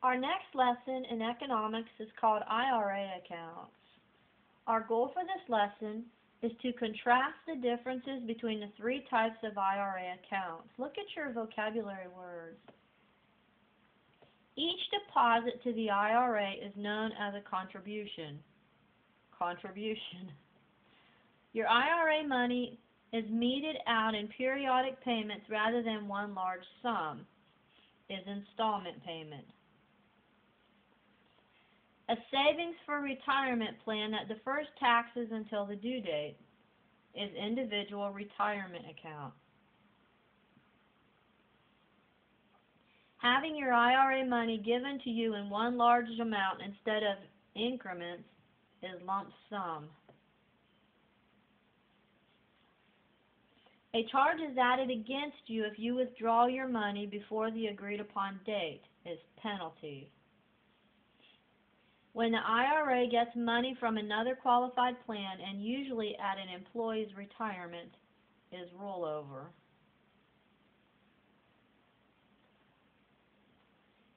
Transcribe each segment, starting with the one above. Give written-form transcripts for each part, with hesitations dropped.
Our next lesson in economics is called IRA accounts. Our goal for this lesson is to contrast the differences between the three types of IRA accounts. Look at your vocabulary words. Each deposit to the IRA is known as a contribution. Contribution. Your IRA money is meted out in periodic payments rather than one large sum, is installment payment. A savings for retirement plan that defers taxes until the due date is individual retirement account. Having your IRA money given to you in one large amount instead of increments is lump sum. A charge is added against you if you withdraw your money before the agreed upon date is penalty. When the IRA gets money from another qualified plan, and usually at an employee's retirement, is rollover.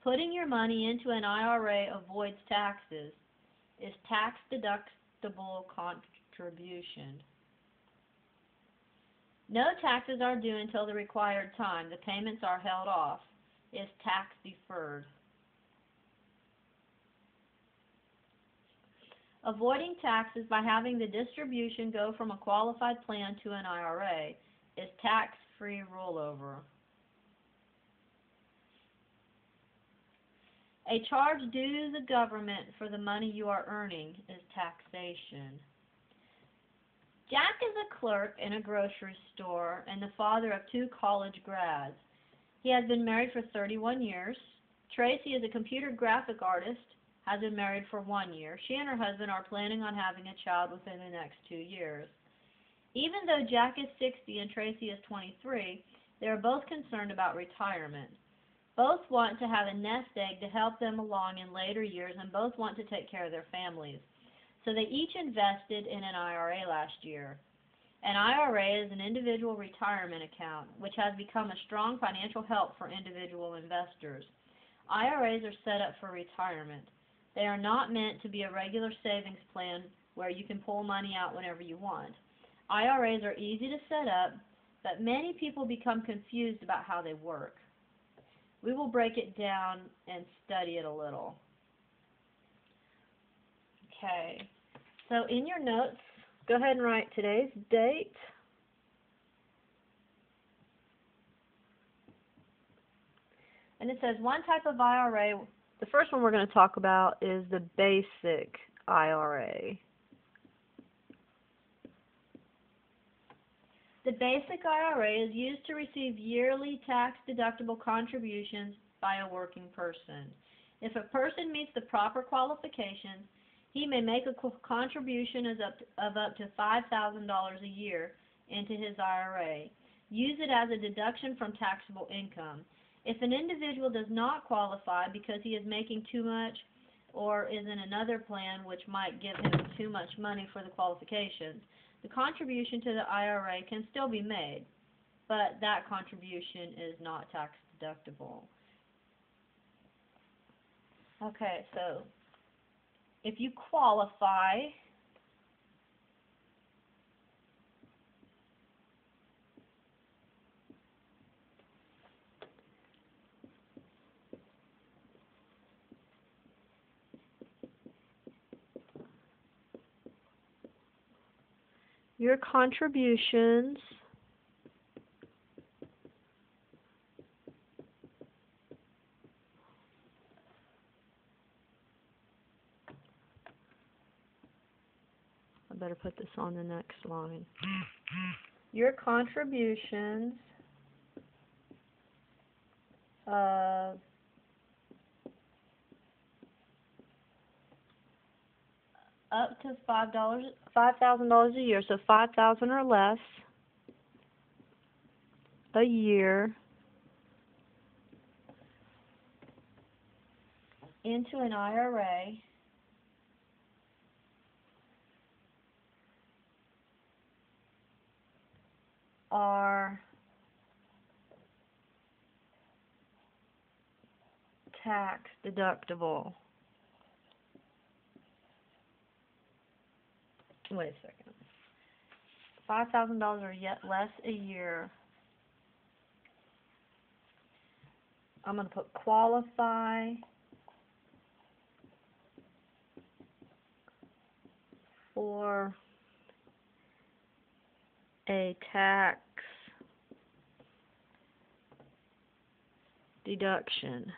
Putting your money into an IRA avoids taxes, is tax-deductible contribution. No taxes are due until the required time. The payments are held off, is tax-deferred. Avoiding taxes by having the distribution go from a qualified plan to an IRA is tax-free rollover. A charge due to the government for the money you are earning is taxation. Jack is a clerk in a grocery store and the father of 2 college grads. He has been married for 31 years. Tracy is a computer graphic artist, has been married for 1 year. She and her husband are planning on having a child within the next 2 years. Even though Jack is 60 and Tracy is 23, they are both concerned about retirement. Both want to have a nest egg to help them along in later years, and both want to take care of their families. So they each invested in an IRA last year. An IRA is an individual retirement account, which has become a strong financial help for individual investors. IRAs are set up for retirement. They are not meant to be a regular savings plan where you can pull money out whenever you want. IRAs are easy to set up, but many people become confused about how they work. We will break it down and study it a little. Okay, so in your notes, go ahead and write today's date. And it says one type of IRA. The first one we're going to talk about is the basic IRA. The basic IRA is used to receive yearly tax-deductible contributions by a working person. If a person meets the proper qualifications, he may make a contribution of up to $5,000 a year into his IRA. Use it as a deduction from taxable income. If an individual does not qualify because he is making too much or is in another plan which might give him too much money for the qualifications, the contribution to the IRA can still be made, but that contribution is not tax deductible. Okay, so if you qualify, your contributions I better put this on the next line. Your contributions of up to $5,000 a year, so $5,000 or less a year into an IRA are tax deductible. Wait a second. $5,000 or yet less a year. I'm going to put qualify for a tax deduction.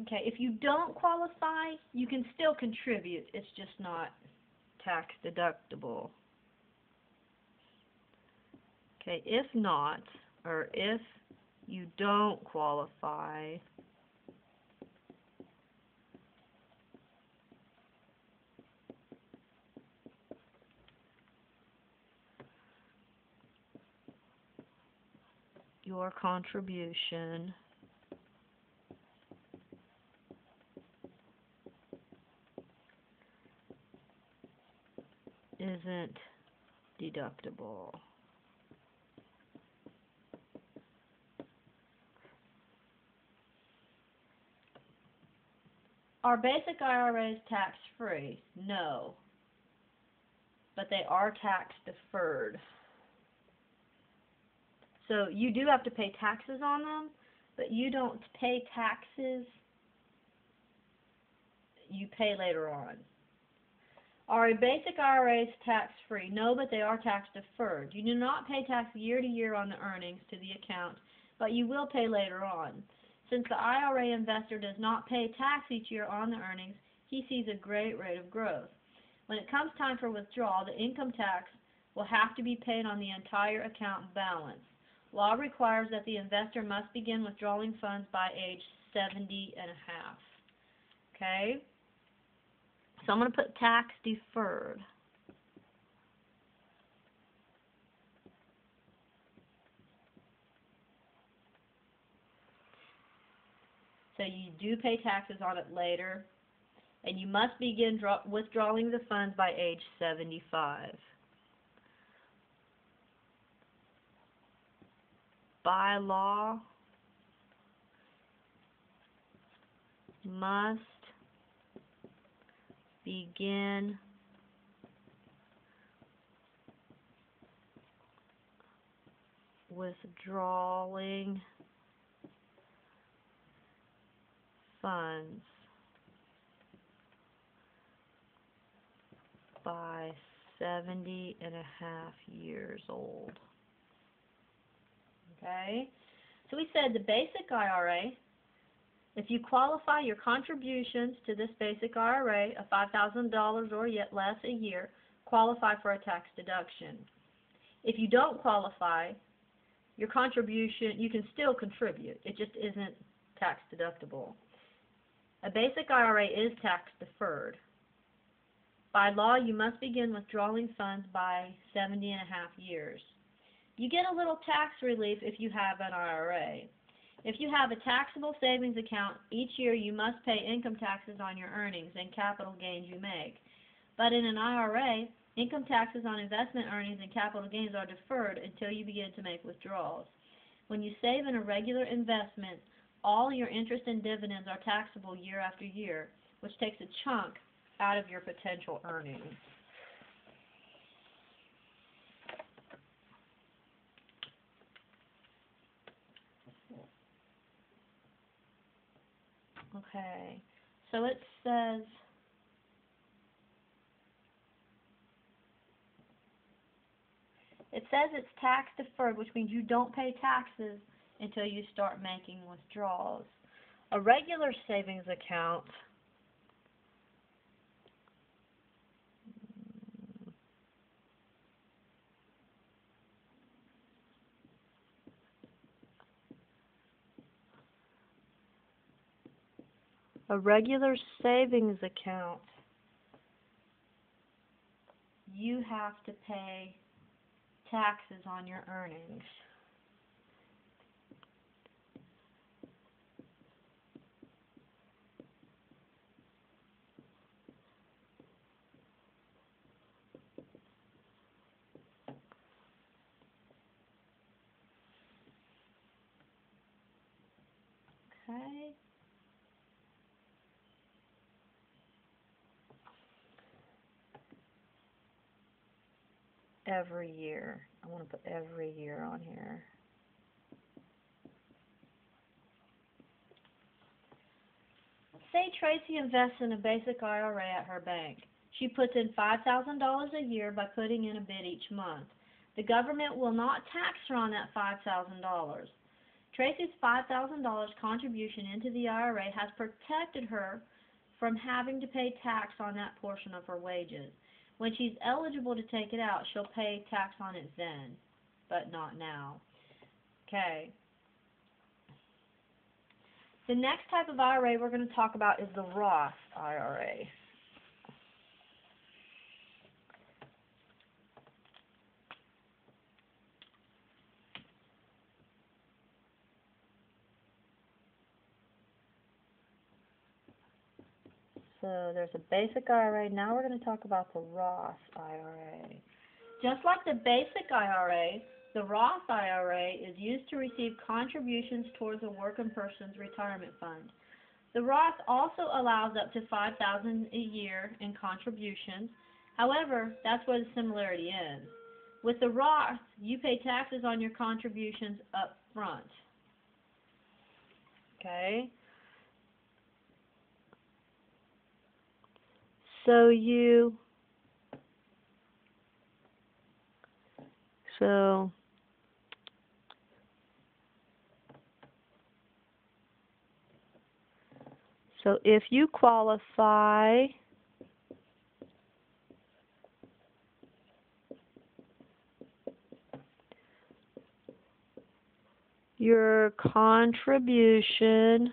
Okay, if you don't qualify, you can still contribute. It's just not tax deductible. Okay, if not, or if you don't qualify, your contribution isn't deductible. Are basic IRAs tax-free? No, but they are tax deferred. So you do have to pay taxes on them, but you don't pay taxes, you pay later on. Are basic IRAs tax-free? No, but they are tax deferred. You do not pay tax year to year on the earnings to the account, but you will pay later on. Since the IRA investor does not pay tax each year on the earnings, he sees a great rate of growth. When it comes time for withdrawal, the income tax will have to be paid on the entire account balance. Law requires that the investor must begin withdrawing funds by age 70 and a half. Okay? So I'm going to put tax deferred. So you do pay taxes on it later, and you must begin withdrawing the funds by age 75. By law, must begin withdrawing funds by 70 and a half years old. Okay? So we said the basic IRA, if you qualify your contributions to this basic IRA of $5,000 or yet less a year, qualify for a tax deduction. If you don't qualify, your contribution, you can still contribute. It just isn't tax deductible. A basic IRA is tax deferred. By law, you must begin withdrawing funds by 70 and a half years. You get a little tax relief if you have an IRA. If you have a taxable savings account, each year you must pay income taxes on your earnings and capital gains you make. But in an IRA, income taxes on investment earnings and capital gains are deferred until you begin to make withdrawals. When you save in a regular investment, all your interest and dividends are taxable year after year, which takes a chunk out of your potential earnings. Okay, so it says it's tax deferred, which means you don't pay taxes until you start making withdrawals. A regular savings account you have to pay taxes on your earnings. every year. I want to put every year on here. Say Tracy invests in a basic IRA at her bank. She puts in $5,000 a year by putting in a bit each month. The government will not tax her on that $5,000. Tracy's $5,000 contribution into the IRA has protected her from having to pay tax on that portion of her wages. When she's eligible to take it out, she'll pay tax on it then, but not now. Okay. The next type of IRA we're going to talk about is the Roth IRA. So there's a basic IRA. Now we're going to talk about the Roth IRA. Just like the basic IRA, the Roth IRA is used to receive contributions towards a working person's retirement fund. The Roth also allows up to $5,000 a year in contributions. However, that's where the similarity ends. With the Roth, you pay taxes on your contributions up front. Okay? So if you qualify your contribution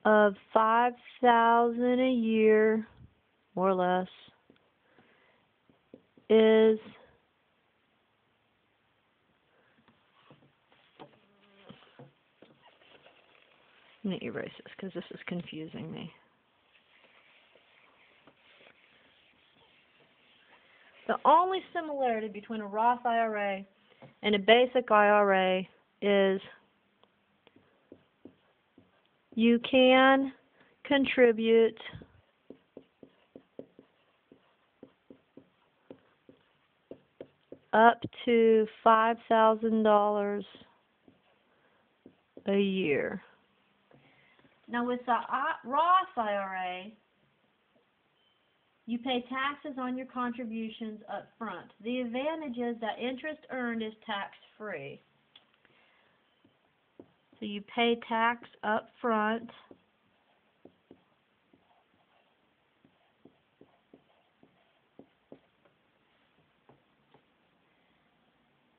of $5,000 a year, more or less, is I'm going to erase this because this is confusing me. The only similarity between a Roth IRA and a basic IRA is you can contribute up to $5,000 a year. Now with the Roth IRA, you pay taxes on your contributions up front. The advantage is that interest earned is tax-free. So you pay tax up front.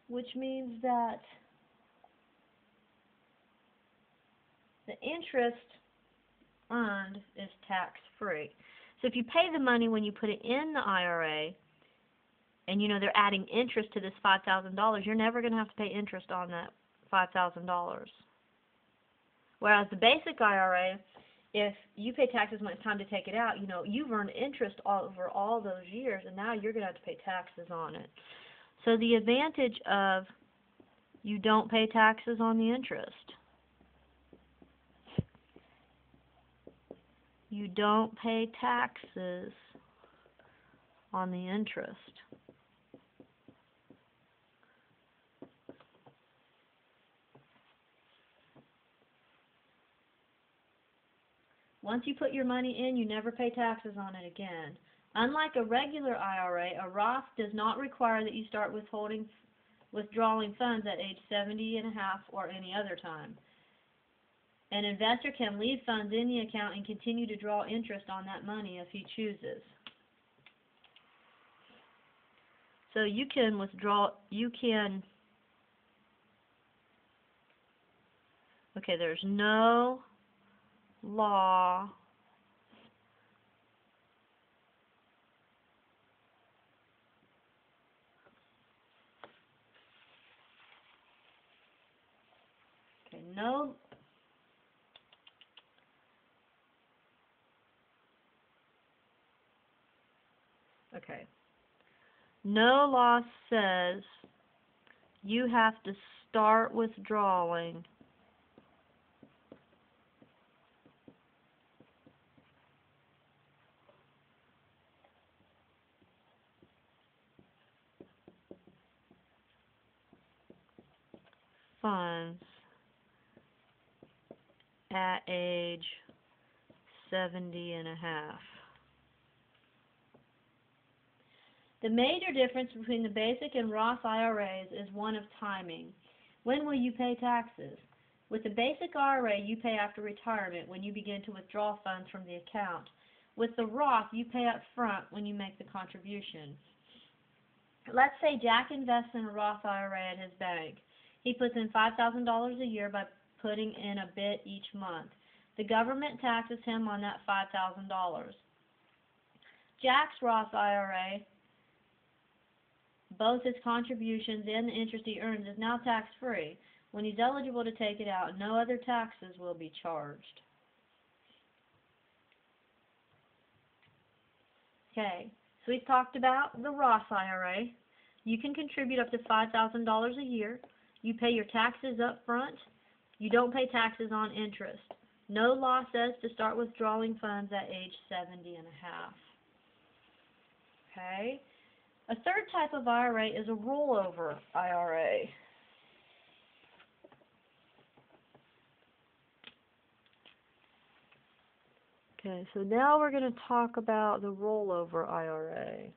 Which means that the interest earned is tax-free. So if you pay the money when you put it in the IRA, and you know they're adding interest to this $5,000, you're never going to have to pay interest on that $5,000. Whereas the basic IRA, if you pay taxes when it's time to take it out, you know, you've earned interest over all those years, and now you're going to have to pay taxes on it. So the advantage of you don't pay taxes on the interest. You don't pay taxes on the interest. Once you put your money in, you never pay taxes on it again. Unlike a regular IRA, a Roth does not require that you start withdrawing funds at age 70 and a half or any other time. An investor can leave funds in the account and continue to draw interest on that money if he chooses. So you can withdraw, okay, there's no law no law says you have to start withdrawing funds at age 70 and a half. The major difference between the basic and Roth IRAs is one of timing. When will you pay taxes? With the basic IRA, you pay after retirement when you begin to withdraw funds from the account. With the Roth, you pay up front when you make the contribution. Let's say Jack invests in a Roth IRA at his bank. He puts in $5,000 a year by putting in a bit each month. The government taxes him on that $5,000. Jack's Roth IRA, both his contributions and the interest he earns, is now tax-free. When he's eligible to take it out, no other taxes will be charged. Okay, so we've talked about the Roth IRA. You can contribute up to $5,000 a year. You pay your taxes up front. You don't pay taxes on interest. No law says to start withdrawing funds at age 70 and a half. Okay. A third type of IRA is a rollover IRA. Okay, so now we're going to talk about the rollover IRA.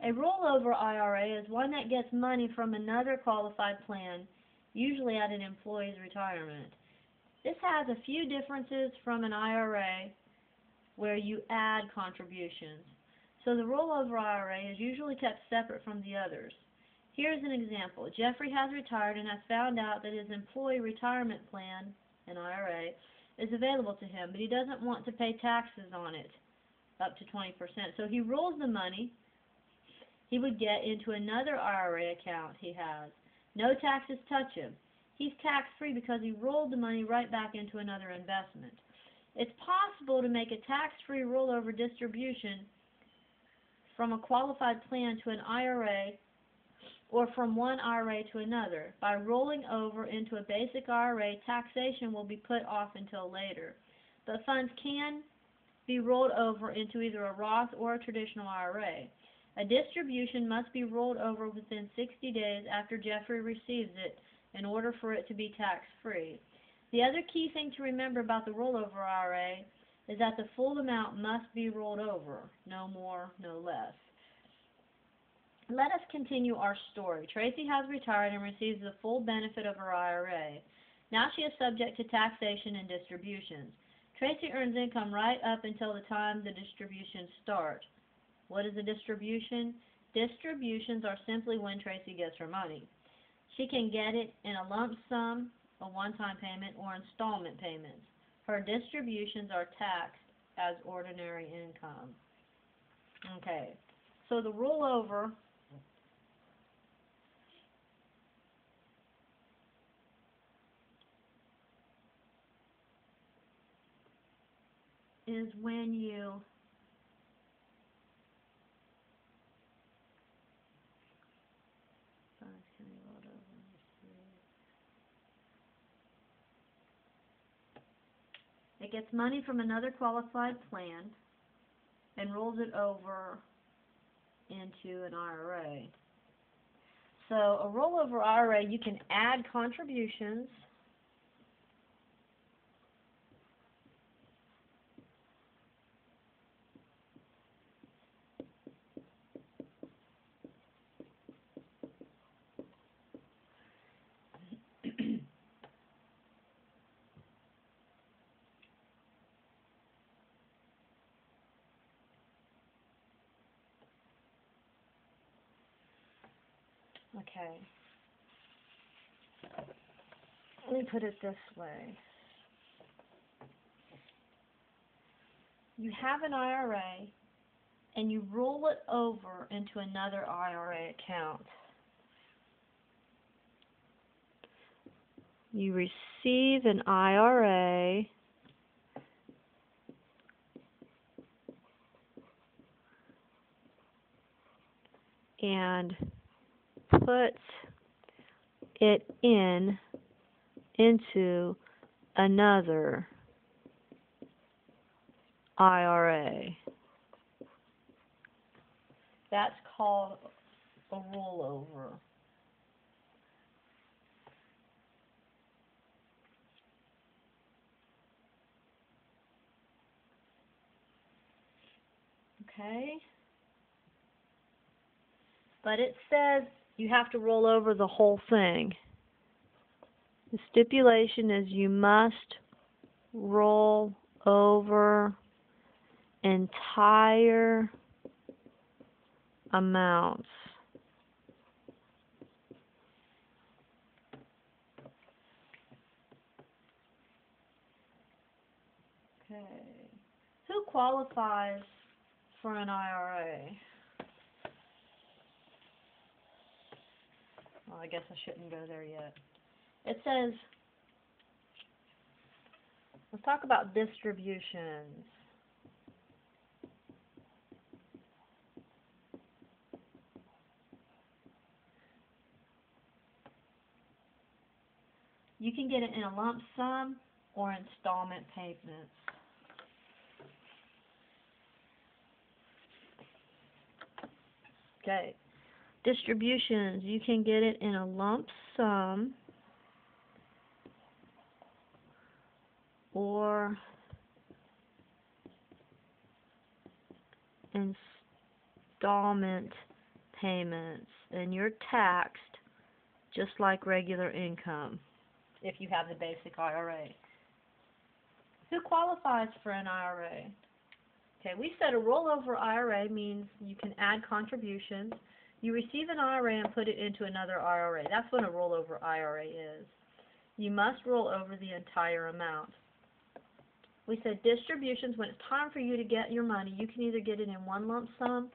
A rollover IRA is one that gets money from another qualified plan, usually at an employee's retirement. This has a few differences from an IRA where you add contributions. So the rollover IRA is usually kept separate from the others. Here's an example. Jeffrey has retired and has found out that his employee retirement plan, an IRA, is available to him, but he doesn't want to pay taxes on it, up to 20%. So he rolls the money he would get into another IRA account he has. No taxes touch him. He's tax-free because he rolled the money right back into another investment. It's possible to make a tax-free rollover distribution from a qualified plan to an IRA or from one IRA to another. By rolling over into a basic IRA, taxation will be put off until later. But funds can be rolled over into either a Roth or a traditional IRA. A distribution must be rolled over within 60 days after Jeffrey receives it in order for it to be tax-free. The other key thing to remember about the rollover IRA is that the full amount must be rolled over, no more, no less. Let us continue our story. Tracy has retired and receives the full benefit of her IRA. Now she is subject to taxation and distributions. Tracy earns income right up until the time the distributions start. What is a distribution? Distributions are simply when Tracy gets her money. She can get it in a lump sum, a one-time payment, or installment payments. Her distributions are taxed as ordinary income. Okay, so the rollover is when you it gets money from another qualified plan and rolls it over into an IRA. So a rollover IRA, you can add contributions Okay. Let me put it this way. You have an IRA and you roll it over into another IRA account. You receive an IRA and put it into another IRA. That's called a rollover. Okay? But it says you have to roll over the whole thing. The stipulation is you must roll over entire amounts. Okay. Who qualifies for an IRA? Well, I guess I shouldn't go there yet. It says, let's talk about distributions. You can get it in a lump sum or installment payments. Okay. Distributions, you can get it in a lump sum or installment payments, and you're taxed just like regular income if you have the basic IRA. Who qualifies for an IRA? Okay, we said a rollover IRA means you can add contributions. You receive an IRA and put it into another IRA. That's what a rollover IRA is. You must roll over the entire amount. We said distributions, when it's time for you to get your money, you can either get it in one lump sum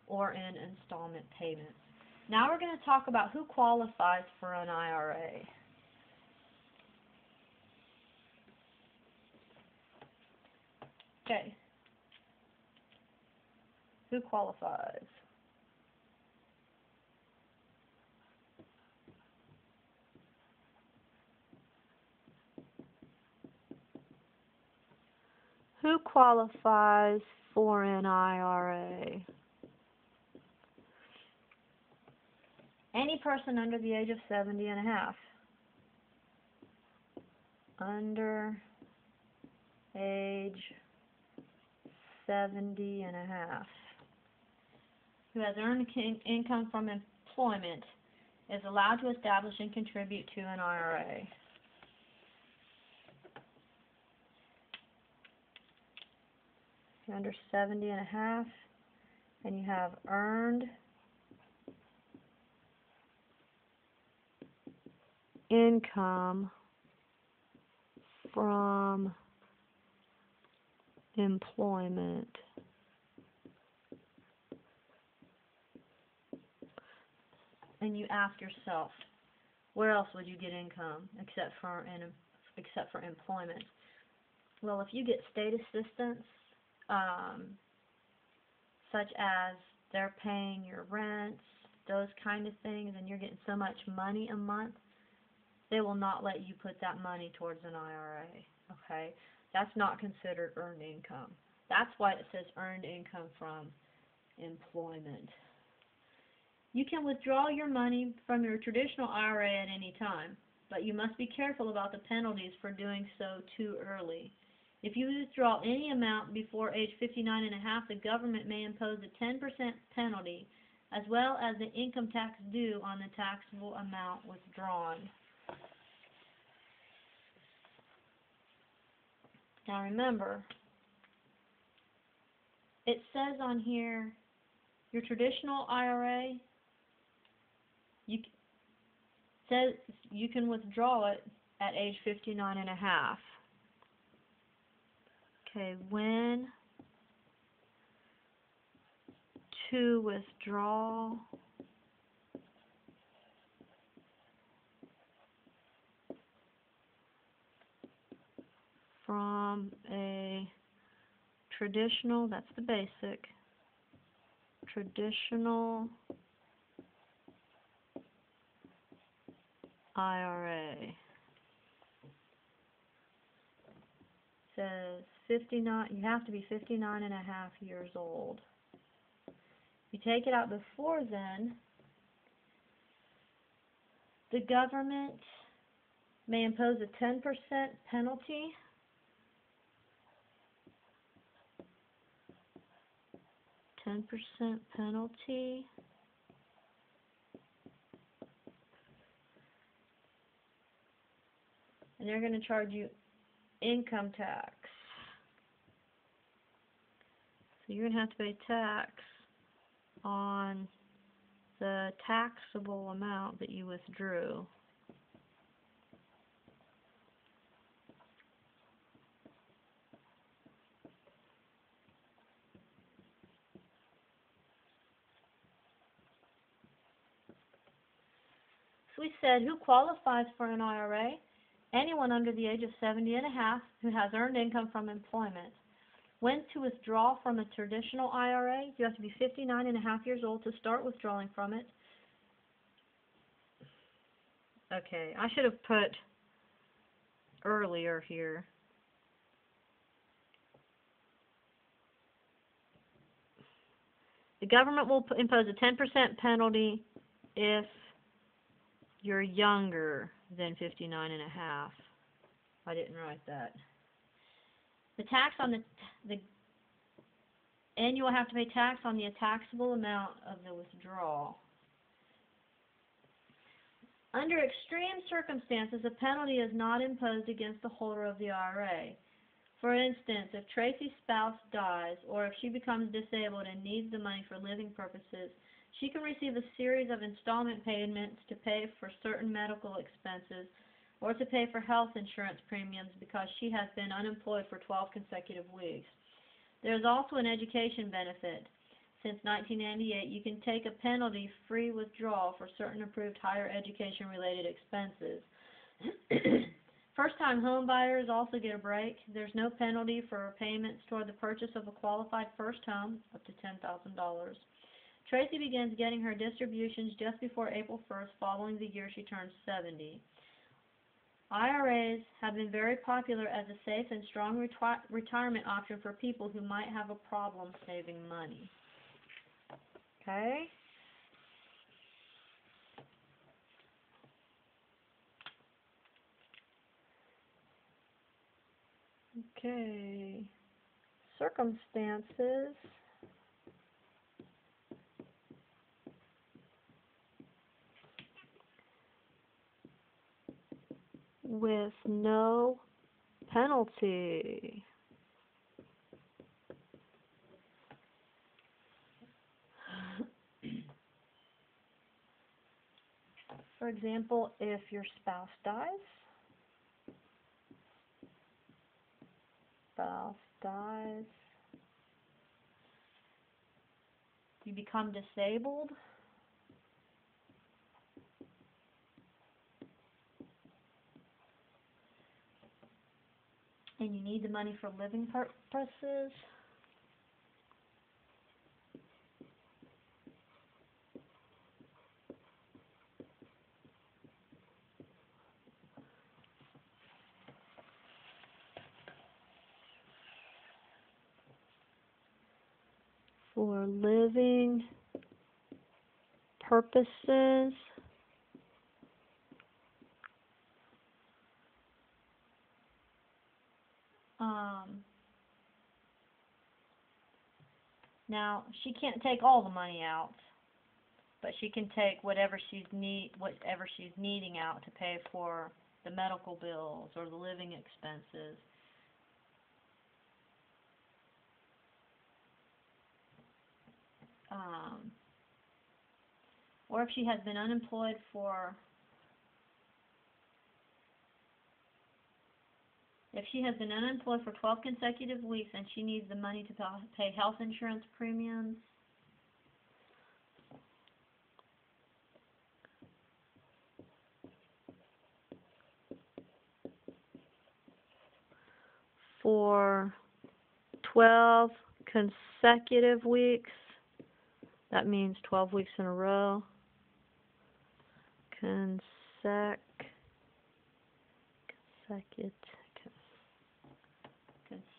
or in installment payments. Now we're going to talk about who qualifies for an IRA. Okay. Who qualifies? Who qualifies for an IRA? Any person under the age of 70 and a half. Under age 70 and a half. Who has earned income from employment is allowed to establish and contribute to an IRA. You're under 70 and a half, and you have earned income from employment. And you ask yourself, where else would you get income except for employment? Well, if you get state assistance, such as they're paying your rents, those kind of things, and you're getting so much money a month, they will not let you put that money towards an IRA, okay? That's not considered earned income. That's why it says earned income from employment. You can withdraw your money from your traditional IRA at any time, but you must be careful about the penalties for doing so too early. If you withdraw any amount before age 59 and a half, the government may impose a 10% penalty, as well as the income tax due on the taxable amount withdrawn. Now remember, it says on here, your traditional IRA, says you can withdraw it at age 59 and a half. Okay, when to withdraw from a traditional, that's the basic, traditional IRA. Says 59, you have to be 59 and a half years old. You you take it out before then, the government may impose a 10% penalty. Penalty. And they're going to charge you income tax. So you're going to have to pay tax on the taxable amount that you withdrew. So we said, who qualifies for an IRA? Anyone under the age of 70 and a half who has earned income from employment. When to withdraw from a traditional IRA, you have to be 59 and a half years old to start withdrawing from it. Okay, I should have put earlier here. The government will impose a 10% penalty if you're younger than 59 and a half. I didn't write that. The tax on and you will have to pay tax on the taxable amount of the withdrawal. Under extreme circumstances, a penalty is not imposed against the holder of the IRA. For instance, if Tracy's spouse dies, or if she becomes disabled and needs the money for living purposes, she can receive a series of installment payments to pay for certain medical expenses or to pay for health insurance premiums because she has been unemployed for 12 consecutive weeks. There is also an education benefit. Since 1998, you can take a penalty-free withdrawal for certain approved higher education-related expenses. First-time home buyers also get a break. There's no penalty for payments toward the purchase of a qualified first home, up to $10,000. Tracy begins getting her distributions just before April 1st, following the year she turns 70. IRAs have been very popular as a safe and strong retirement option for people who might have a problem saving money. Okay? Okay. Circumstances. With no penalty. For example, if your spouse dies, you become disabled, and you need the money for living purposes, for living purposes, now she can't take all the money out, but she can take whatever she's needing out to pay for the medical bills or the living expenses. Or if she has been unemployed for 12 consecutive weeks and she needs the money to pay health insurance premiums, for 12 consecutive weeks, that means 12 weeks in a row,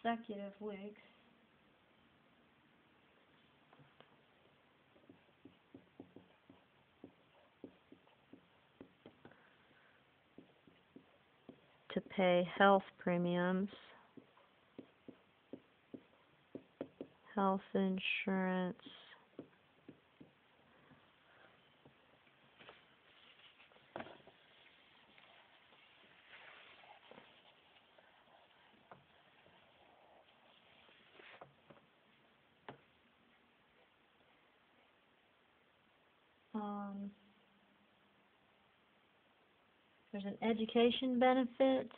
consecutive weeks, to pay health premiums, health insurance, there's an education benefit,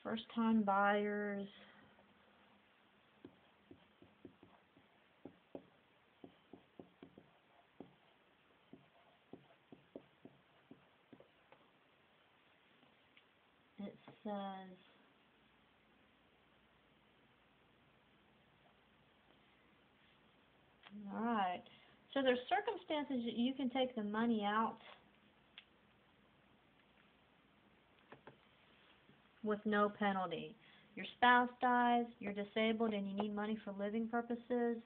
first-time buyers, it says alright, so there's circumstances that you can take the money out with no penalty. Your spouse dies, you're disabled and you need money for living purposes,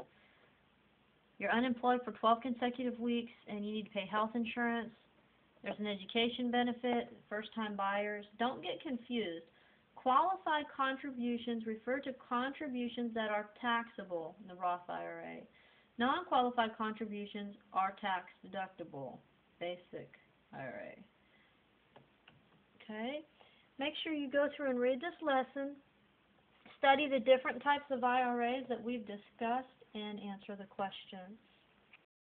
you're unemployed for 12 consecutive weeks and you need to pay health insurance, there's an education benefit, first-time buyers. Don't get confused. Qualified contributions refer to contributions that are taxable in the Roth IRA. Non-qualified contributions are tax deductible, basic IRA. Okay? Make sure you go through and read this lesson, study the different types of IRAs that we've discussed, and answer the questions.